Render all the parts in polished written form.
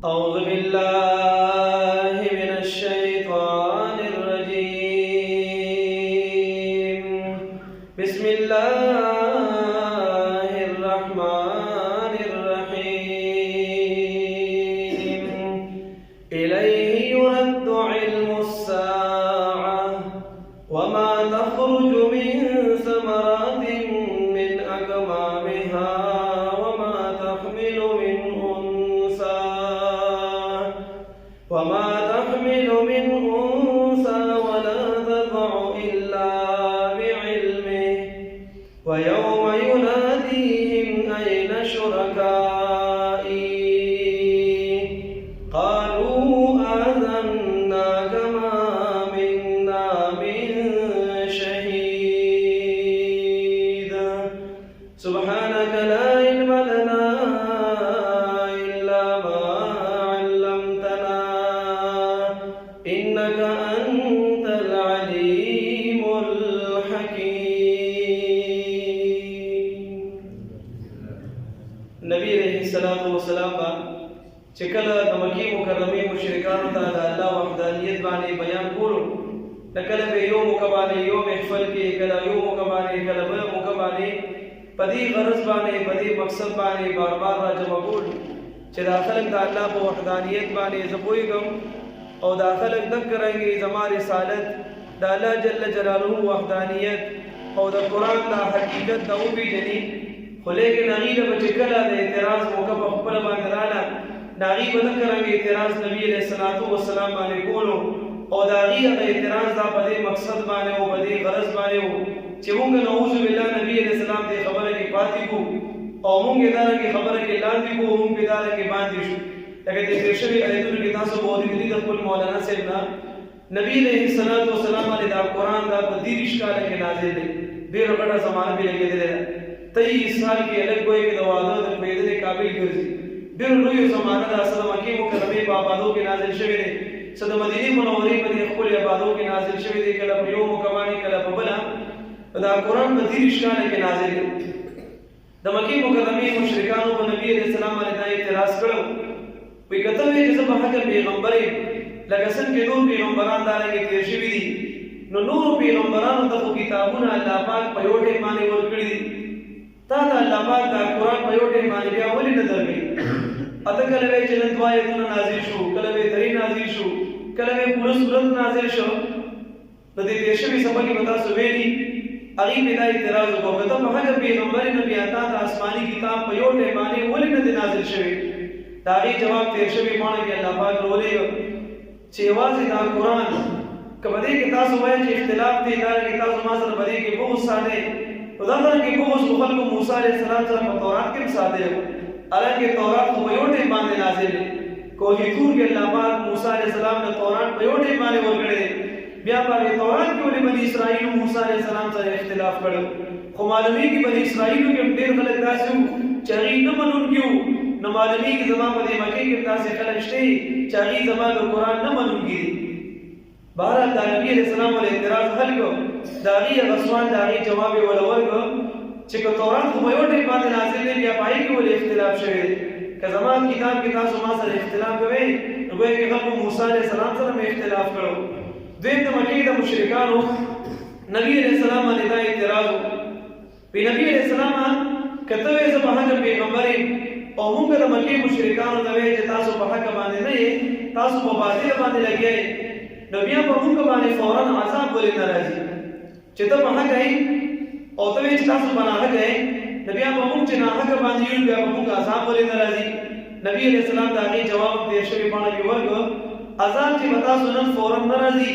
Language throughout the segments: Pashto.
أعوذ بالله من الشيطان الرجيم بسم الله الرحمن الرحيم إليه يرد علم الساعة وما تخرج من ثمرات من أكمامها وما تحمل من أنثى ولا تضع إلا بعلمه ويوم يناديهم أين شركائي قالوا آذناك ما منا من شهيد سبحانك لا علم لنا إنك أنت العليم الحكيم. نبی علیہ الصلوۃ والسلام چې کله د مکې مکرمې مشرکانو ته د الله وحدانیت باندې بیان کولو، کله به یو موقع باندې یو محفل کې، کله یو موقع باندې، کله بل موقع باندې په دې غرض باندې په دې مقصد باندې بار بار راجمع کول چې د خلک د الله په وحدانیت باندې زه پوهېږم او دا خلق دک رنگی زما رسالت دا اللہ جل جلالہ وحدانیت او دا قرآن دا حقیقت دا او بھی جنی خو لیکن اغیل بچکلا دا اعتراض موقع پا خپل باندرانا دا اغیل دک رنگی اعتراض نبی علیہ السلام بانے کولو او دا اغیل دا اعتراض دا پا دے مقصد بانے ہو پا دے غرض بانے ہو چی مونگا نعوذ باللہ نبی علیہ السلام دے خبر کی پاتی کو او مونگا دارا کی خبر کی لاندی کو مونگا دارا کی باندی شو لکه د تیرشوی آیتونو کې تاسو به اورېدلي د خپل مولانا صاحب نه نبی علیه السلام باندې دا قرآن دا په 30 کاله کې نازل دی، ډېره غټه زمانه پرې لګېدلې ده. 23 سال کې الګ ګویا کې د واده د پوهېدنې قابل ګرځي. ډېره لویه زمانه ده، څه د مکې مکرمې په آبادو کې نازل شوی دی، څه د مدینې منورې په دې خپلې آبادو کې نازل شوی دی، کله په یو موقع باندې کله په بله. دا قرآن په 30 کاله کې نازل دی. د مکې مکرمې مشرکانو په نبی علیه السلام باندې دا اعتراض کړو، وی کته وی چې زه په حق پیغمبر یم لکه څنګه نور پیغمبران دا رنګ تیر شوي دي، نو نور پیغمبرانو ته خو کتابونه الله پاک په یو ټیم باندې ورکړي دي، تا ته الله پاک دا قرآن په یو ټیم باندې بیا ولې نه درکړي؟ اته کله وی چې نن دوه آیتونه نازل شو، کله وی درې نازل شو، کله وی پوره سورت نازل شو. د دې تیر شوي سبا کې به تاسو ویلي هغې پې دا اعتراض وکړو که ته په حق پیغمبر یم نو بیا تا ته آسماني کتاب په یو ټیم باندې ولې نه دی نازل شوی؟ داغی جواب تیر شوی مانا کہ اللہ پاک رولی چه یوازی دا قرآن که بدے کہ تاسو وائے چه اختلاف تی دارے کہ تاسو مازر بدے کہ بغض سادے تو داخل کہ بغض مخل کو موسیٰ علیہ السلام سر تورات کے مسادے ہو علیہ تورات کو بیوٹے باندے نازل ہے کوہی تور کے اللہ پاک موسیٰ علیہ السلام نے تورات بیوٹے باندے ورکڑے دے بیا پاک تورات کے ولی بنی اسرائیل موسیٰ علیہ السلام سر اختلاف کرو خو معلومی کی بنی اسرائیل کے دیر خلق داسو چاہی نمن ان کیوں نو معلومی کی زمان پا دی مکے کی تاسی خلق شتے چاہی زمان دا قرآن نمانوں گی دی. بہرحال دا نبی علیہ السلام علیہ اعتراض حل کو داغی غصوان داغی جواب ولور کو چکو تورات کو بیوٹے باندې نازل دی بیا پائی کی ولی اختلاف شوئے دی کہ زمان کتاب کی تاسو ما سر اختلاف کوئے نگوئے کہ خلق موسیٰ علیہ السلام سر میں اختلاف کرو. دویم دا مکے دا مشرکانو نبی علیہ السلام علیہ دا اعتراض ہو پی نبی علیہ السلام کتوے زبحق پیغمبرین او مونږ د مکې مشرکانو ته وایي چې تاسو په حق باندې نه یې، تاسو په باطل باندې لګیا یې، نو بیا په مونږ باندې فوراً عذاب ولې نه راځي؟ چې ته په حق یې او ته وایې چې تاسو په ناحق یې، نو بیا په مونږ چې ناحق باندې یو بیا په مونږ عذاب ولې نه راځي؟ نبی علیہ السلام د هغې جواب تیر شوي پاڼه کې ورکړ، عذاب چې به تاسو نن فوراً نه راځي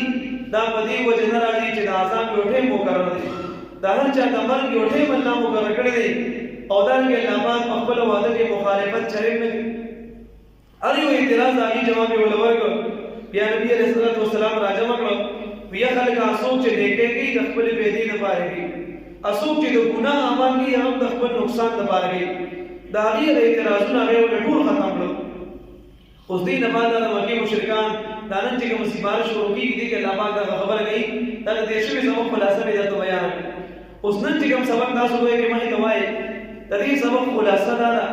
دا په دې وجې نه راځي چې د عذاب یو ټیم مقرر دی، د هر چا د مرګ یو ټیم الله مقرر کړی دی او دارنگی اللہ پاک مقبل وعدہ کی مخالفت چرم میں اری و اعتراض آگی جوابی ولور کو بیا نبی علیہ السلام راجہ مکڑو ویا خلق اسوک چے دیکھے گی دخبل بیدی دپارے گی اسوک چے دو گناہ آمان کی ہم دخبل نقصان دپارے گی داغی علیہ اعتراضون آگے انہیں ٹھول ختم لو. اس دین بعد دا مکی مشرکان دانن چے کہ مصیبار شروع کی دی کہ اللہ پاک دا خبر گئی تا دیشوی سبق خلاصہ میں جاتا بیان اس نن چے کہ ہم سبق تاسو ہوئے کہ مہی دوائے د دې سبب خلاصه دا ده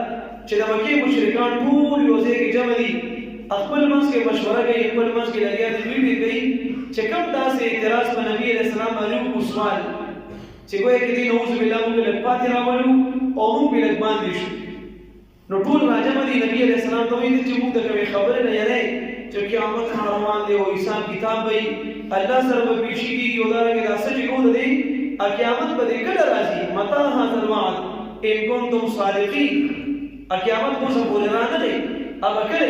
چې د مکې مشرکان ټول یو ځای کې جمع دي خپل منځ کې مشوره کوي، خپل منځ کې لګیا دي ویډیو کوي چې کوم داسې اعتراض په نبی علیہ السلام باندې کو سوال چې ګویا کې دې نعوذ بالله موږ له پاتې راولو او موږ په لګ باندې شو. نو ټول راځم دي نبی علیہ السلام ته وایي چې موږ د کومې خبرې نه یری چې قیامت روان دی او حساب کتاب وي الله سره به پیش کیږي او دا کې داسې چې کوم دی قیامت به کله راځي متى هذا الوعد ان كنتم صادقين. قیامت کو څه بوله نه دی اب کله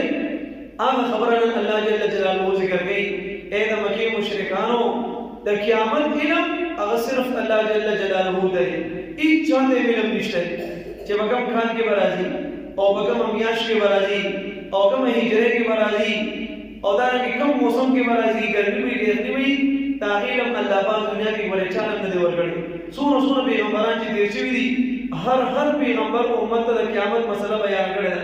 هغه خبره الله جل جلاله ذکر کوي اے د مکی مشرکانو د قیامت علم هغه صرف الله جل جلاله دی. هیڅ چاته علم نشته چې وګم خان کې برازي او وګم میاش کې برازي او کوم هجره کې برازي او دا کې کوم موسم کې برازي ګرمي وي ډېرې وي دا علم الله پاک دنیا کې ورې چاله نه دی ورګړي. څونه پیغمبران چې تیر شوي دي هر پیغمبر امت ته د قیامت مسله بیان کړې ده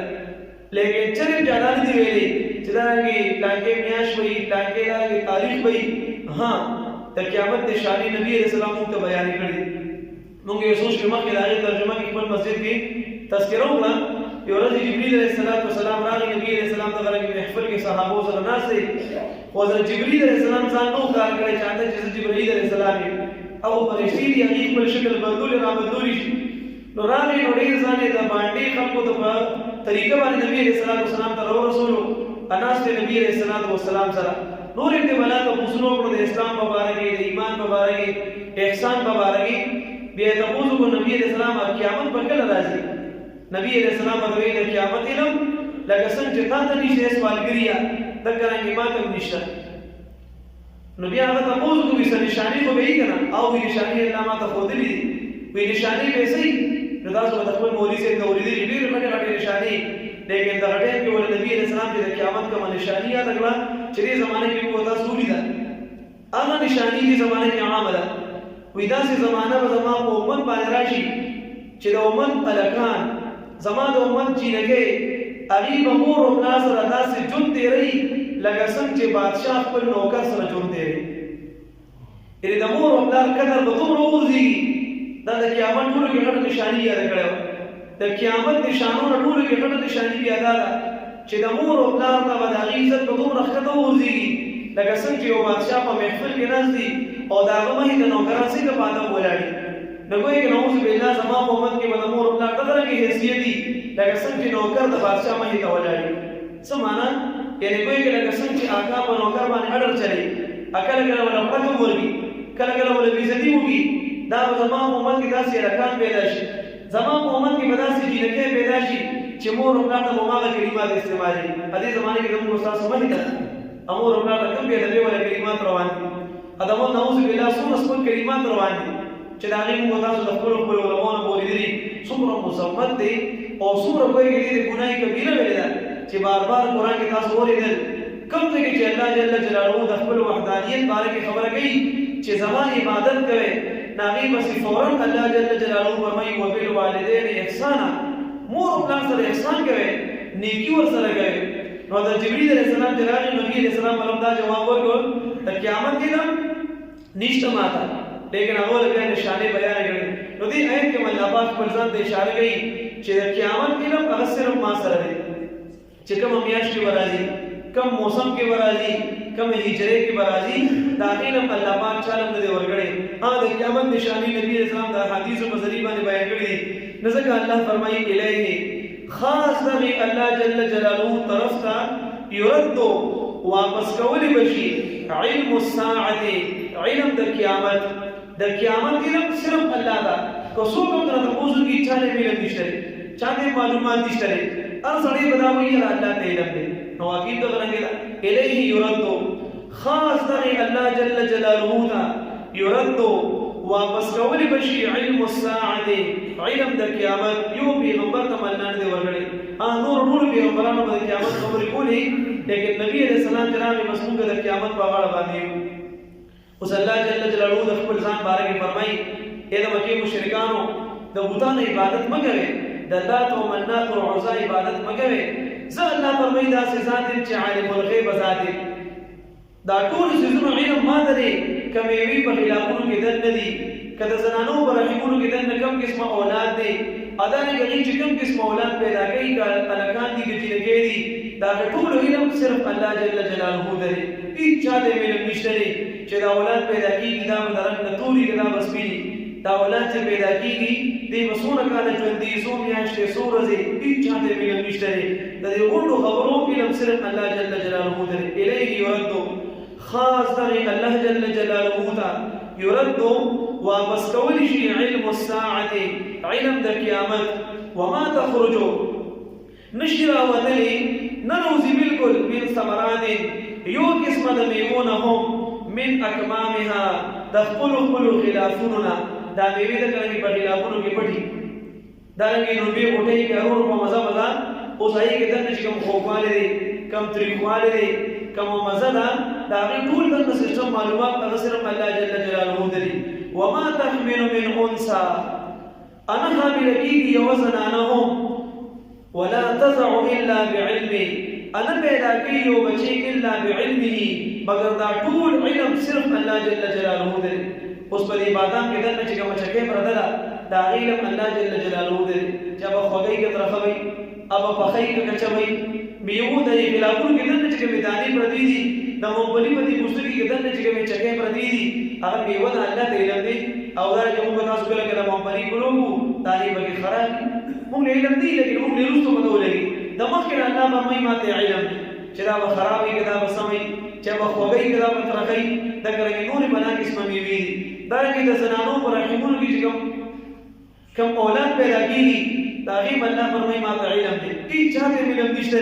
لیکن چرې جانان دی ویلي چې دا کې ټانګې میاش وي ټانګې دا تاریخ وي ها د قیامت نشانی نبی رسول الله ته بیان کړی. موږ یې سوچ کې مخکې دا ترجمه کې خپل مسجد کې تذکرہ وکړه. یو ورځ جبرئیل علیه السلام راغی نبی علیه السلام ته راغی محفل کې صحابه سره ناست دي خو حضرت جبرئیل علیه السلام ځان نو کار کړی چاته چې جبرئیل علیه السلام او فرشتي دی هغه خپل شکل بدلول را بدلول شي نو راغی نو ډیر ځانې د باندې خلکو ته په طریقه باندې نبی علیه السلام ته رسول اناس نبی علیه السلام سره نور انتبالا ته پوښتنه وکړه د اسلام مبارک د ایمان مبارک احسان مبارک بیا تاسو کو نبی علیہ السلام قیامت پر کله راځي. نبی علیہ السلام د قیامت علم لکه څنګه چې تاسو نشئ سوالګریا د کرانګي ماته نشته نو بیا هغه تاسو کو وسه نشانی خو به یې کنه او نشانی الله ماته خو دې وی نشانی به سي نو تاسو د خپل مولوی سره د اوریدي ډېر غټه نشانی لیکن دا غټه کې ول نبی علیہ السلام د قیامت کوم نشانی یاد کړه چې دې زمانه کې وو تاسو ولیدا هغه نشانی دې زمانه کې عامه ده وې داسې زمانہ به زما په امت باندې راشي چې د امت الکان زما د امت جینګي هغه به مور او پلار سره داسې جون تیری لکه څنګه چې بادشاہ خپل نوکر سره جون تیری. یعنې د مور او پلار قدر به دومره وغورځي دا د قیامت ټولو کې غټه نشاني یاد کړی د قیامت نشانونه ټولو کې غټه نشاني بیا دا ده چې د مور او پلار ته به د هغې عزت به دومره ښکته وغورځېږي لکه څنګه چې یو بادشاہ په محفل کې ناست دي او دا هغه مخې ته نوکران څنګه په ادب ولاړي نو ګویا کې نعوذ بالله زما په امت کې به د مور پلار دغه رنګې حیثیت دي لکه څنګه چې نوکر د بادشاہ مخې ته ولاړي. څه معنا یعنې ګویا کې لکه څنګه چې آقا په نوکر باندې اډر چلی کله کله وله پټه ورګي کله کله وله بېعزتي وکړي دا به زما په امت کې داسې هلکان پیدا شي زما په امت کې به داسې جینکۍ پیدا شي چې مور او پلار ته به هماغه کلمات استعمالي. په دې زمانه کې زموږ استاد مخې ته امور او پلار ته کوم بېادبۍ والا کلمات روان دي ادمو نعوذ بالله څومره سپک کلمات روان دي چې د هغې موږ تاسو د خپلو علماو نه اورېدلي څومره مصمت دی او څومره ګویا کې دې د ګناه کبیره ویلې ده چې بار بار قرآن کې تاسو اورېدل کوم ځای کې چې الله جل جلاله د خپل وحدانیت باره کې خبره کوي چې زما عبادت کوئ نو هغې پسې فورا الله جل جلاله فرمایي وبالوالدین احسانا مور او پلار سره احسان کوئ نیکي ورسره کوئ. نو د جبرئیل علیہ السلام چې راغی نبی علیہ السلام علم دا جواب ورکړ د قیامت علم نشته ماته لیکن هغه له بیا نشانې بیان کړي. نو دې آیت کې الله پاک خپل ځان ته اشاره کوي چې د قیامت علم هغه صرف ما سره دی چې کوم میاشت کې ورازي کم موسم کې ورازي کم هجره کې ورازي دا علم الله پاک چاله نه دی ورګړي. هغه د قیامت نشانی نبی علیہ السلام د حدیثو په ذریعہ باندې بیان کړي نو ځکه الله فرمایي الیه خاص دغه الله جل جلاله طرف ته يرد واپس کولی بشي علم الساعه علم د قیامت علم صرف الله دا کو څوک هم تر تاسو کې چاله علم نشته چاته معلومات نشته هر سړی بداوي الله ته علم دی نو واقعي ته غنګلا الیه يرد خاص دغه الله جل جلاله دا يرد واپس کولی بشي علم الساعه علم د قیامت یو پیغمبر ته مننه دی ورغړي نور ټول پیغمبرانو د قیامت خبرې کولې لیکن نبی علیہ السلام جناب مسموم د قیامت په اړه باندې اوس الله جل جلاله د خپل ځان باره کې فرمایي اے د مکې مشرکانو د بتانو عبادت مه کوئ د لات او منات او عزا عبادت مه کوئ زه الله فرمایي داسې ذات چې عالم الغیب ذات دا ټول څیزونه علم ما لري کمې وي په خلافونو کې دننه دي که د زنانو په رحمونو کې دننه کم قسمه اولاد دی ادا نه کوي چې کم قسمه اولاد پیدا کوي که هلکان دي که جینکۍ دي دا ټول علم صرف الله جل جلاله دی هیڅ چاته علم نشته چې دا اولاد پیدا کیږي دا بدرنګ توري دا بسپی دا اولاد چې پیدا کیږي دې وسونه کاله ژوند دي سو میاشتې سو ورځې هیڅ چاته علم نشته دا دې ټول خبرو علم صرف الله جل جلاله دی الیه يرد خاص دغه الله جل جلاله تا يرد واپس کول شي علم الساعه علم د قیامت وما تخرج نشرا ودلی نروزی بالکل من ثمرات یو قسم د میوونهم من اکمامها دخل خلافوننا دا میوه د کړي په خلافونو کې پټي دا رنګي نو به وټي کې اورو په مزه مزه اوس هي کې دنه چې کوم خوواله دي کم تریخواله دي کوم مزه دا غي ټول د سیستم معلومات هغه صرف الله جل جلاله دی وما تحمل من انثى انا حامل کیږي وزنانهم ولا تزع الا بعلمه انا پیدا کیو بچی الا بعلمه مگر دا ټول علم صرف الله جل جلاله دی اوس په دې بادام کې دنه چې کوم چکه پردلا دا علم الله جل جلاله دی چې په خوګي کې ترخوي اب په خی کې کچوي میو د بلاکو کې دنه چې کوم دانی پردي دي د مونږ په دې مستری کې دنه چې کوم چکه پردي دي هغه میو د الله ته علم دی او دا چې موږ تاسو کله کله مونږ پرې کوو دانی به خراب موږ علم دی لیکن موږ له رسو بدو لګي د مخکې الله به مې ماته علم چې دا به خرابې کې دا به سمې چې به خوګي کې دا به ترخی دا کرے نور بنا قسم میوي دا کې د زنانو پر رحمونو کې کوم اولاد پیدا کیږي دا غي الله فرمای ماته علم دی هیڅ چاته علم نشته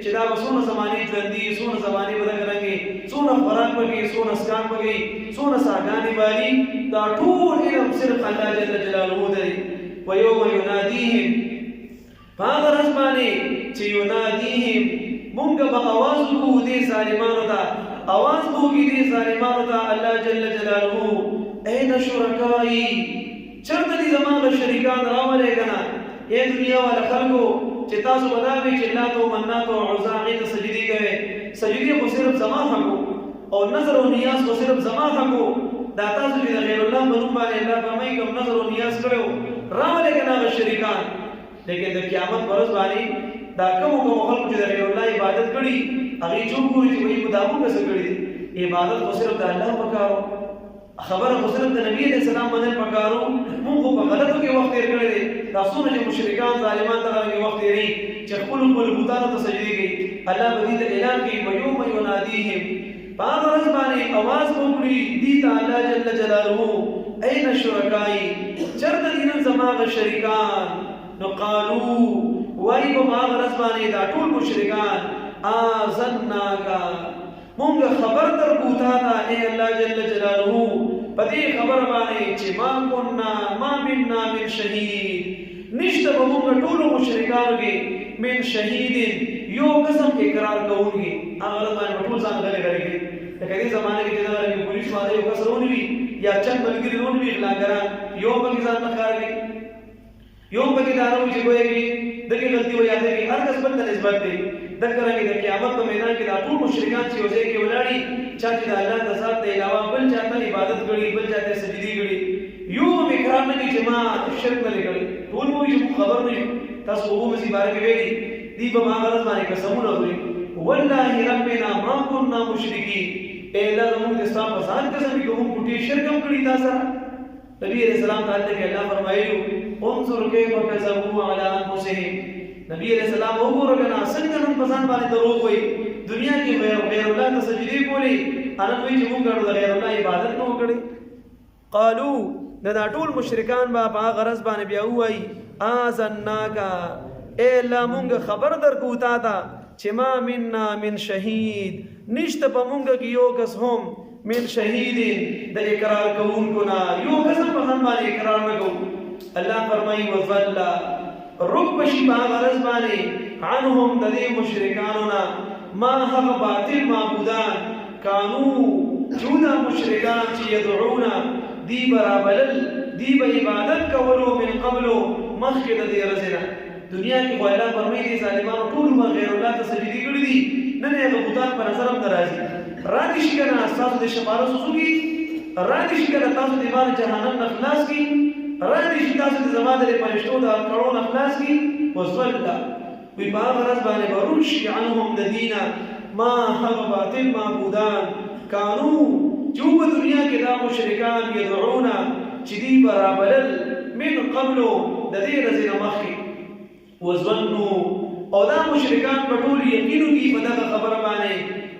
چې دا وسونه زمانه ژوند دي سونه زمانه ودا کرانګي سونه خوراک پکې سونه اسکان پکې سونه ساګانی باندې دا ټول علم صرف الله جل جلاله دی ويوم يناديهم فاغر اسماني چې يناديهم مونږ به आवाज کوو دې ظالمانو ته आवाज کوو دې ظالمانو ته الله جل جلاله اين شرکای چرته دي زمانه شریکان راولې کنا اے دنیا والا خلکو چې تاسو بداوي چې الله تو منات او عزاغه ته سجدي کوي سجدي خو صرف زما حقو او نظر او نیاز خو صرف زما حقو دا تاسو چې غیر الله بنو باندې الله فرمایي کوم نظر او نیاز کړو راولې کنا شریکان لیکن د قیامت ورځ باندې دا کوم خلکو چې غیر الله عبادت کړي هغه چوب کوي چې وایي مدامو کس کړي عبادت خو صرف د الله پکارو خبر خو صرف د نبی علیہ السلام باندې پکارو موږ په غلطو کې وخت تیر کړی دی تاسو نه مشرکان ظالمان ته هغه وخت یې چې خپل بوتانو ته سجدي کوي الله به دې اعلان کوي ويوم يناديهم باغ ورځ باندې आवाज وکړي دي تعالی جل جلاله اين شرکای چرته دین زماغ شریکان نو قالو وای په باغ ورځ باندې دا ټول مشرکان اذناکا مونږ خبر در کوتا دا اے الله جل جلاله پدې خبر باندې چې ما كنا ما منا من شهید نشته مونږ ټول مشرکانو کې من شهید یو قسم اقرار کوونکی هغه باندې ټول ځان غلې غلې د کدي زمانه کې دا لري پولیس باندې یو کسرونه وي یا چند بلګری ونه وي لاګران یو په ځان نخارږي یو په کې دارو چې کوي دغه غلطي وي یاد کې هر کس بل نسبت دی دغه د قیامت په میدان کې دا ټول مشرکان چې وځي کې ولاړی چې د الله د ذات ته علاوه بل چاته عبادت کړي بل چاته سجدي کړي یو مقرار نه کې چې ما شرک نه کړي ټول مو یې خبر نه تاسو وګورئ مې بارے کې ویلي دی په ماغرض باندې قسمونه وکړي والله ربنا ما كنا مشرکین اے الله موږ د اسلام په ځان قسم کوم پټي شرک هم کړی دا سره نبی علیہ السلام تعالی کې الله فرمایي انظر كيف كذبوا على انفسهم نبی علیہ السلام وګوره کنا څنګه نن په ځان باندې دروغ وایي دنیا کې غیر الله ته سجدي کولی ان دوی چې موږ د غیر الله عبادت نه وکړي قالو دا ټول مشرکان با په غرض باندې بیا وایي اذناکا اے الله موږ خبر درکو تا تا چې ما مننا من شهید نشته په موږ کې یو کس هم من شهید د اقرار کوونکو نه یو کس په ځان باندې اقرار نه کوي الله فرمایي وظل رب شي غرض باندې عنهم د دې مشرکانو ما هغه باطل معبودان کانو جونا مشرکان چې يدعونا دی برابر دی به عبادت کولو من قبل مخکې د دې رزنه دنیا کې الله فرمایي ظالمانو ټول غیر الله ته سجدي کړې دي نه نه هغه بوتان پر نظر هم ناراضي راځي شي کنه تاسو د شمارو سوسوږي راځي شي کنه تاسو د ایمان جهنم نه خلاص کی راځي شي تاسو د زماده د پرشتو د کړهونو خلاص کی وصلا وی په هغه ورځ باندې به روشي عنهم د دینه ما هغه باطل معبودان کانو چې په دنیا کې دا مشرکان یدعونه چې دی برابرل من قبلو د دې ورځې نه مخکې وظنوا او دا مشرکان په ټول یقین کې په دغه خبره باندې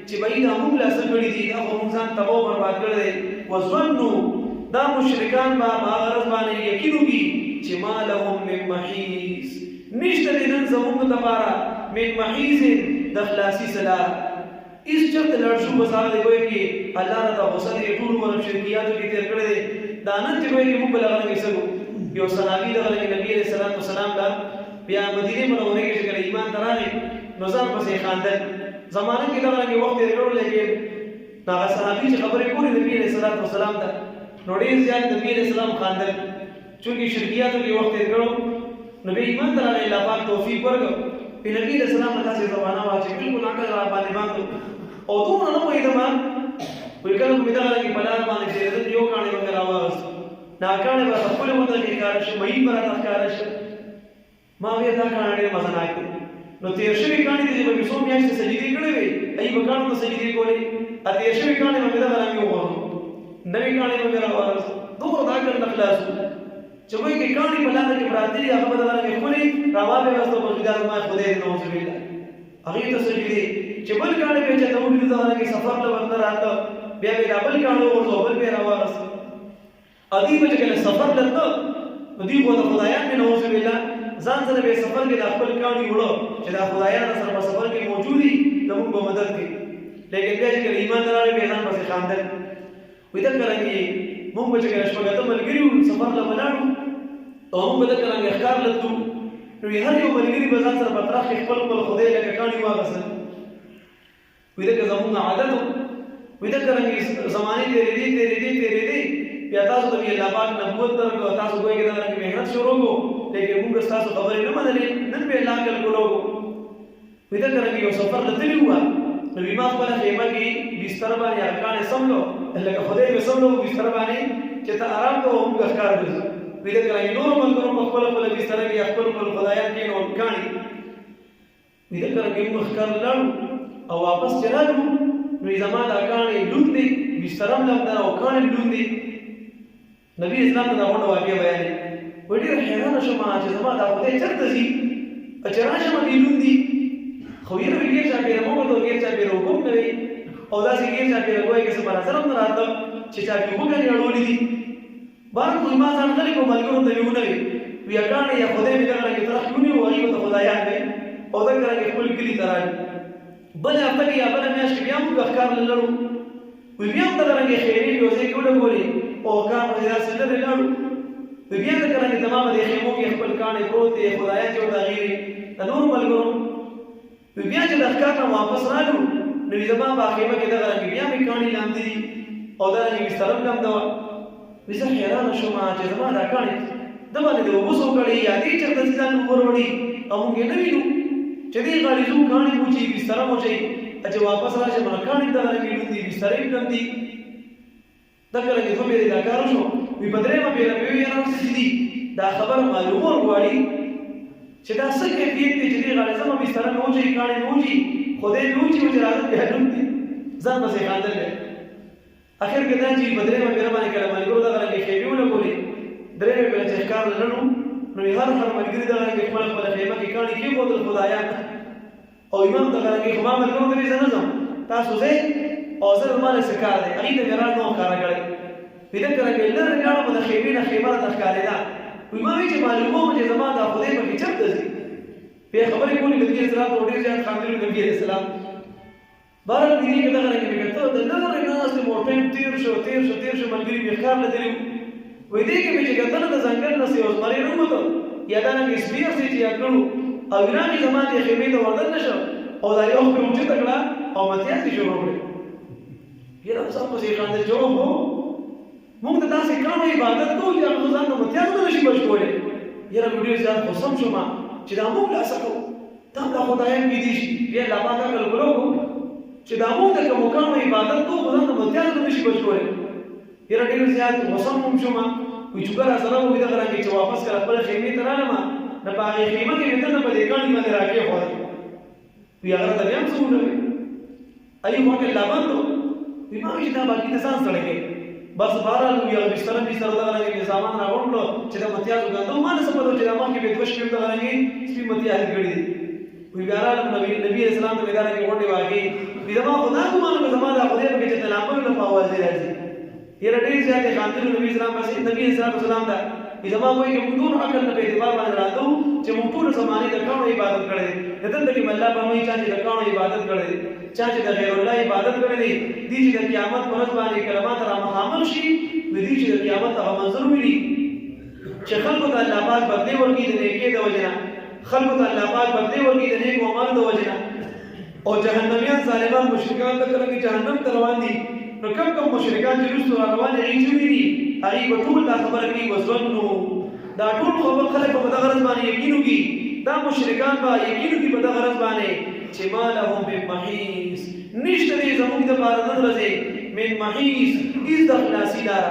چې به دا موږ لا څه کړي دي دا خو موږ ځان تباہ برباد کړی دی وظنوا دا مشرکان به هغه ورځ باندې یقین کې چې ما لهم من محیص نشته دې نن زموږ دپاره من محیص د خلاصي سلا اس چرته لړ شو بس هغه دی وایي چې الله راته غوسه دی ټول عمر شرکیاتو کې تېر کړی دی دا نن چې وایي چې موږ به لغه نه کیسو یو صحابي دغه نبی علیه الصلاۃ والسلام دا بیا مدینه منورې کې چې ایمان ته راغی نو ځان پسې خاندل زمانه کې دغه وخت تېر کړو لیکن هغه صحابي چې خبرې کولې نبی علیه الصلاۃ والسلام ته نو ډېر زیات نبی علیه السلام خاندل چونکې شرکیاتو کې وخت تېر کړو نبی ایمان ته راغی الله پاک توفیق ورکړ په نبی علیه السلام داسې زمانه وه چې بالکل عقل را باندې باندې او دومره نه پوهېدم وایي کله مې دغه کې په لار باندې تېرېدل یو کاڼی به مې راواغست دا کاڼی به خپله ودرې کې ښکاره شي مهین به راته ښکاره شي ما وی دا کاڼی ډېر مزناک دی نو تېر شوي کاڼي دي چې به مې څو میاشتې سجدې کړې وې هغې به کاڼو ته سجدې کولې تېر شوي کاڼي به مې دغه رنګې وغورځو نوي کاڼي به مې راواغست دومره د عقل نه خلاص وو چې وایي که کاڼي په لاره کې پراته دي هغه به دغه رنګې ښکلې راواغېست او به دا زما خدای دې نعوذ بالله هغې ته سجدې چې بل کاڼي به چېرته ولیدو دغه رنګې سفر له ورته راته بیا به دا بل کاڼي وغورځو بل به یې راواغست ادي به چې کله سفر لته نو دوی خو د خدایان مې نعوذ بالله ځان سره به سفر کې د خپل کاڼي وړو چې دا خدایان سره په سفر کې موجود دي زموږ به مدد کوي لیکن بیا چې کله ایمان ته راغی بیا ځان پسې خاندل وایي دغه رنګې موږ به چې کله شپږ ملګري وو سفر له ولاړو او موږ به دغه رنګې ښکار لتو نو هر یو ملګري به ځان سره په طرف کې خپل خپل خدای لکه کاڼي واغستل وایي دغه زموږ عادت و وایي دغه رنګې زمانې تېرېدې بیا تاسو ته الله پاک نبوت درکړو تاسو ګویا کې دغه رنګې محنت شروع کړو لیکن موږ ستاسو خبرې نه منلې نن به الله عقل کولو وایي دغه رنګې یو سفر لتلي وه نو ما خپله خیمه کې بستر باندې هغه کاڼی سملو لکه خدای مې سملو بستر باندې چې ته آرام کوه موږ ښکار ګرځو وایي دغه رنګې نورو ملګرو په خپله بستره کې خپل خدایان کېنول کاڼي وایي دغه رنګې موږ ښکار لاړو او واپس چې راغلو نو زما دا کاڼی لوند دی بستر هم لمده او کاڼی لوند دی نبی اسلام ته دا غونډه واقع بیانې وایي ډېر حیرانه شوم چې زما دا خدای چېرته ځي چې راشم دې لوند دي خو یې غیر چاپېره مو ورته غیر چاپېره اوبه هم نه وي او داسې غیر چاپېره ګویا کې څه په نظر هم نه راته چې چا کې اوبه ګڼې اړولې دي بار خو ما ځان غلی کړو ملګرو ته مې ونه وي وایي کاڼي یا خدای مې دغه رنګې طرف ونیو هغوی ورته خدایان دی او دغه رنګې خپل کلي ته راغلي بله هفته کې یا بله میاشت کې بیا موږ ښکار له لړو وایي بیا هم دغه رنګې خیمې یو ځای کې ولګولې او کار په داسې لرې لاړو وایي بیا دغه رنګې تمامه دې خیمو کې خپل کاڼی پروت دی خدایان چې ورته هغې وي د نورو ملګرو وایي بیا چې د ښکار نه واپس راغلو نو زما په خیمه کې دغه رنګې بیا مې کاڼي لامدې دي او دا رنګې بستر هم لامده وه وایي زه حیرانه شوم چې زما دا کاڼي ده باندې دې اوبه څو کړې یا دې چېرته ځي ځان اوبه وروړي او موږ یې نه وینو چې دې غاړې ځو کاڼي موچي بستره موچوي چې واپس راشي نو کاڼي دغه رنګې لوند دي بسترې هم لمدي دغه رنګې دوه بېرې دا کار وشو وایي په درېیمه بېره مې وویل یاره څه دي دا خبره معلومول غواړي چې دا څه کیفیت دی چې دې غاړې زما بستره مې وچوي کاڼي مې وچوي خدای مې وچوي چې راځه بیا لوند دي ځان پسې خاندل دی اخر کې دا چې په درېیمه بېره باندې کله ملګرو دغه رنګې خیمې ولګولې درېیمه بېره چې ښکار له لړو نو هر ملګري دغه رنګې خپله خیمه کې کاڼي کېښودل خدایان او امام دغه رنګې خو ما ملګرو ته وایي زه نه ځم تاسو ځئ او زه زما له څه کار دی هغې ته مې راز نه و ښکاره کړی وایي دغه رنګې لرې لاړم د خیمې نه خیمه راته ښکارېده وایي ما وایي چې معلوموم چې زما دا خدای پکې چېرته ځي بیا خبرې کولې نبي علیه السلام ته ډېر زیات خاندلي نبي علیه السلام بهرحال دې کې دغه رنګې مې کتل د لرې ناستې مو ټایم تېر شو ملګري مې ښکار لیدلي وایي دې کې مې چې کتل د ځنګل نه سې یو زمری راووتو یا دا رنګې سپي هسې چې یاد کړو او ویرانې زما دې خیمې ته وردن نه شو او دا یو خپل اوچته کړه او متیازې شروع کړې یاره ځان پسې خاندل چې اوهو موږ د داسې کانو عبادت کوو چې هغه ځان ته متیازو نه شي بچ کولی یاره مې ډېر زیات خصم شوم چې دا موږ لاسه کوو دا هم دا خدایان کېدی شي بیا الله پاک عقل کولو چې دا موږ د کومو کانو عبادت کوو خو ځان ته متیازو نه شي بچ کولی یاره ډېر زیات خصم هم شوم وایي چې ګوره سره وایي دغه رنګې چې واپس کله خپله خیمې ته رالم نه باغې خیمه کې مې ته په دې کاڼي باندې راکې خوړل وی هغه ته بیا هم څه ونه وي ایوب وکړ لا بندو وی ما وی دا باقي ته ځان سره کې بس بهرحال وی هغه بستر دا راغی سامان راغونډو چې دا متیازو ګندو ما نه سپدو چې دا ما کې به دوش کې دا راغی سپي متیاز کړی وی بهرحال نبی اسلام ته ودانه کې وړي واګي وی دا ما خدا کومه نو زما دا خدای په کې چې تلامل نه پاوځي راځي یره ډېر زیاتې خاطر نبی اسلام پسې نبی اسلام دا زما وایي چې موږ ټول عقل نه په اعتبار باندې راځو چې موږ ټول زمانه د کانو عبادت کړې ده دلته کې الله په موږ چې د کانو عبادت کړې چا چې د غیر الله عبادت کړې دي دي چې د قیامت پر ورځ باندې کلمات را مخامخ شي ودي چې د قیامت هغه منظر ویني چې خلکو ته الله پاک بدلی ورکړي د نیکي د وجنه خلکو ته الله پاک بدلی ورکړي د نیک عمل د وجنه او جهنميان ظالمان مشرکان ته کله کې جهنم ته روان دي نو کوم مشرکان چې رسول روان دي چې ویني هغه په ټول دا خبره کوي وزنو دا ټول خبر خلک په دغه غرض باندې یقینو کی دا مشرکان با یقینو کی په دغه غرض باندې چې مالهم بمحیص نشته دې زموږ د بار نه راځي من محیص از د خلاصي لار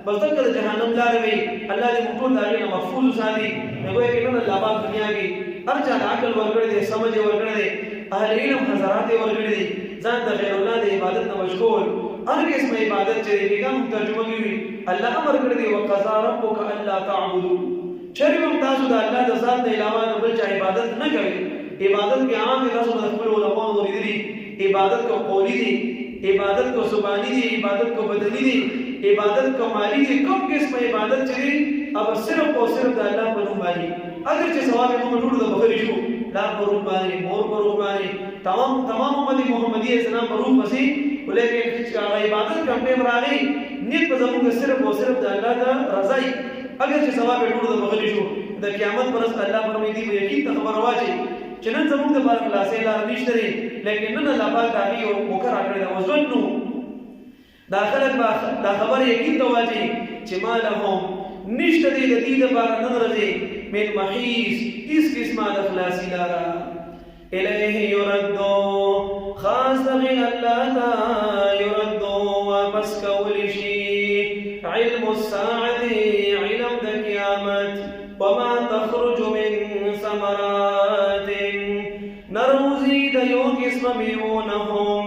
بس دغه جهنم لار وي الله دې موږ ټول داغه محفوظ ساتي نو وایي کنه الله پاک دنیا کې ارجا عقل ورګړي دې سمجھ ورګړي اهل علم حضرات ورګړي ځان د غیر الله د عبادت نه مشغول هر قسم عبادت چې بیگم ترجمه کوي الله امر کړی دی وقضا ربک الا تعبدوا چریم تاسو د الله د ذات نه علاوه بل چا عبادت نه کوي عبادت کې عام تاسو د خپل علماء ورېدلي عبادت کو قولی دی عبادت کو زبانی دی عبادت کو بدنی دی عبادت کو مالی دی کوم قسم عبادت چې اب صرف او صرف د الله په نوم باندې اگر چې ثواب موږ ټول د بخری شو لا پرو باندې مور پرو باندې تمام امت محمدی اسلام پرو پسې ولیکن چې عبادت کوم ټیم راغی نیت په زموږ صرف او صرف د الله د رضا اگر چې ثواب ټول د بخری شو د قیامت پر ورځ الله فرمایي دی یقین ته خبر واچي چې نن زموږ د بار خلاصې لار نشته لیکن نن الله پاک داغي او موکر راکړي دا وزنو داخلت دا خبر یقین ته واچي چې مالهم نشته دې د دې د بار نن راځي من محیص اس قسمه د خلاصې لار الیه یردو خاص دغه الله تا یردو واپس کول شي علم الساعه علم د قیامت وما تخرج من ثمرات نروزی د یو قسم میونهم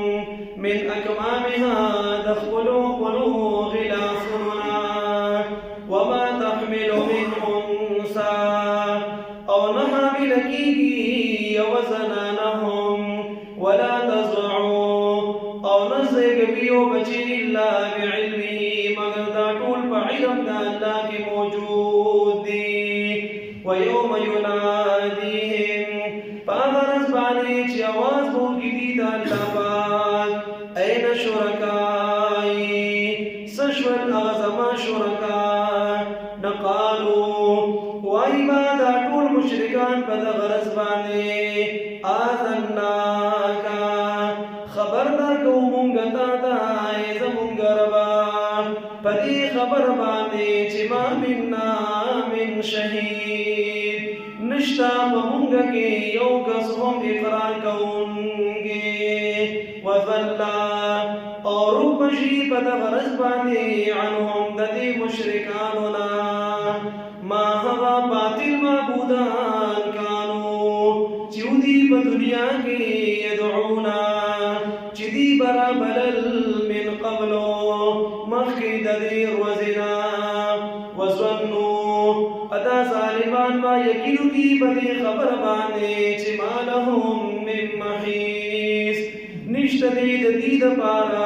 من اکمامها دخلوا قلوب غلافنا وما تحمل من انسا او نحمل کیگی وزنانهم ولا تزعوا او نزق بیو بچی اللہ بعلمی مگر دا طول پا علم دا اللہ کی موجود دی ویوم ینادیهم پاغرز بانی چی آواز بوکی دی دا اللہ پاک این شرکائی سشول آزما شرکا نقالو وائی با دا طول مشرکان پا دا غرز بانی آذناکا خبردار کو مونگتا دا ایز مونگربا پدی خبر باندې چې ما مننا من شهید نشتا مونږ کې یو کس هم اقرار کوونکی وذلا اور بشي په دغه ورځ باندې عنهم د دې مشرکانو نه ما هغه باطل معبودان کانو چې دوی په دنیا کې يدعونا چې دی برابر من قبلو مخکې د دې ورځې وظنوا ادا ظالمان ما یقین کی په خبر باندې چې ما لهم من محیص نشته دې د دې لپاره